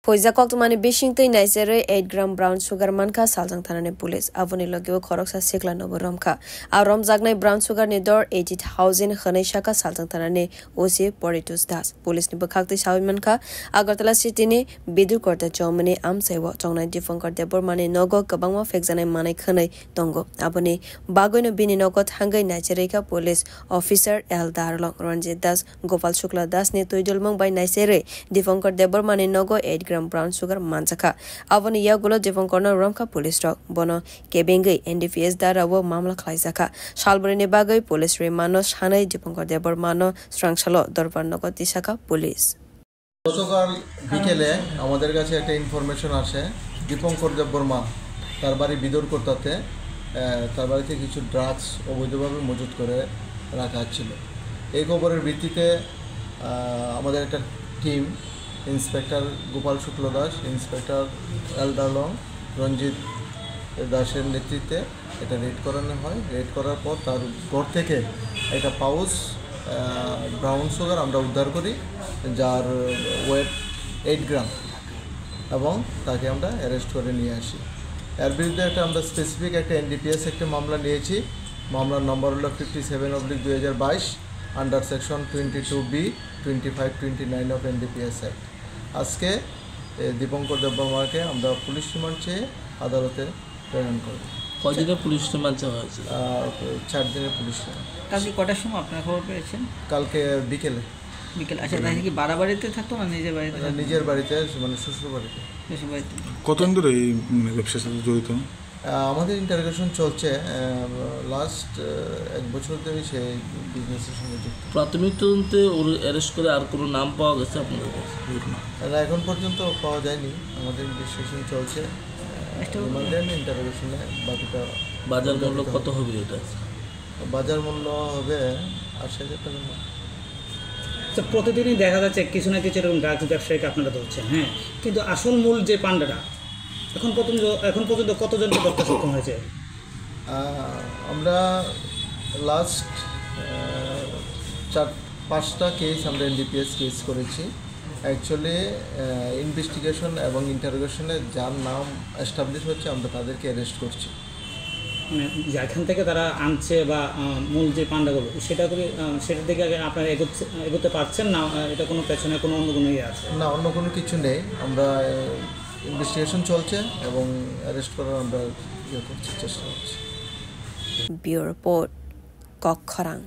Poisa koktumani bishingtei naisere 8 gram brown sugar manka saljang thanane police avoni logio khoroksa sikla nobo romka arom jagnai brown sugar ni dor 80,000 khanai shaka saljang thanane osi Poritus Das police ni bakhakti sawi manka agartala city ni bidur korta chomani amsaiwa chongnai difankar debor mane nogo kabangma fekjanai manai khanai tongo aboni bagoino bini nogo thangai naisere police officer L Darlong Ranjit Das Gopal Shukla Das ni toidolmang bai naisere difankar debor mane nogo 8 brown sugar manchaka avoni yagulo devon corner romka police rock bono kebengai NDPS dara wo mamla khlaisaka shalbrini bagai police re mano shanai dipankar debor mano strangshalo দরবার নগদ দিশাকা police গতকাল বিকেলে আমাদের কাছে একটা information আসে দীপঙ্কর দেববর্মা তার বাড়ি বিদরকোটাতে তার বাড়িতে কিছু ড্রাগস অবৈধভাবে মজুত করে রাখা ছিল। এই খবরের ভিত্তিতে আমাদের একটা টিম ইন্সপেক্টর গোপাল শুক্ল দাস, ইন্সপেক্টর এল দালং, রঞ্জিত দাসের নেতৃত্বে এটা রেড করানো হয়। রেড করার পর তার ঘর থেকে একটা পাউচ ব্রাউন সুগার আমরা উদ্ধার করি, যার ওয়েট 8 গ্রাম, এবং তাকে আমরা অ্যারেস্ট করে নিয়ে আসি। এর বিরুদ্ধে আমরা স্পেসিফিক একটা NDPS একটা মামলা নিয়েছি। মামলার নম্বর হলো 57/2022 under section 22B 2529 of NDPS act. আজকে দীপঙ্কর দেববর্মাকে আমরা পুলিশ রিমান্ড চেয়ে আদালতে প্রেরণ করি। কয়দিনের পুলিশ রিমান্ড চাওয়া হয়েছে? 4 দিনের পুলিশ রিমান্ড। কালকে কটার সময় আপনারা খবর পেয়েছেন? কালকে বিকেলে। আচ্ছা, তাই কি বাড়িতে থাকতো না নিজের বাড়িতে? নিজের বাড়িতে, মানে শ্বশুর বাড়িতে। কতদিন ধরে এই ব্যবসার সাথে জড়িত? আমাদের ইন্টারোগেশন চলছে, লাস্ট 1 বছর ধরে সেই বিজনেসের সঙ্গে যুক্ত। প্রাথমিক তদন্তে ওর অ্যারেস্ট করে আর কোনো নাম পাওয়া গেছে আপনাদের কাছে? না, এখন পর্যন্ত পাওয়া যায়নি। আমাদের ইনভেস্টিগেশন চলছে, ইন্টারোগেশনে বাকিটা। বাজার মূল্য কত হবে এটা? বাজার মূল্য হবে 80,000 টাকা। প্রতিদিনই দেখা যাচ্ছে কিছু না কিছু এরকম ড্রাগস ব্যবসায়ীকে আপনারা ধরছেন, হ্যাঁ, কিন্তু আসল মূল যে পান্ডাটা এখন পর্যন্ত কতজনকে ধরতে সক্ষম হয়েছে? আমরা লাস্ট 4-5টা কেস আমরা NDPS কেস করেছি। অ্যাকচুয়ালি ইনভেস্টিগেশন এবং ইন্টারোগেশনে যার নাম এস্টাবলিশ হচ্ছে আমরা তাদেরকে অ্যারেস্ট করছি। মানে যেখান থেকে তারা আনছে বা মূল যে পান্ডাগুলো সেটার দিকে আপনারা এগোতে পারছেন না? এটা কোনো পেছনে কোনো অন্য কোনো ইয়ে আছে? না, অন্য কোনো কিছু নেই। আমরা ইনভেস্টিগেশন চলছে এবং অ্যারেস্ট করার আমরা চেষ্টা করছি। Bureau report কক্ষরাং।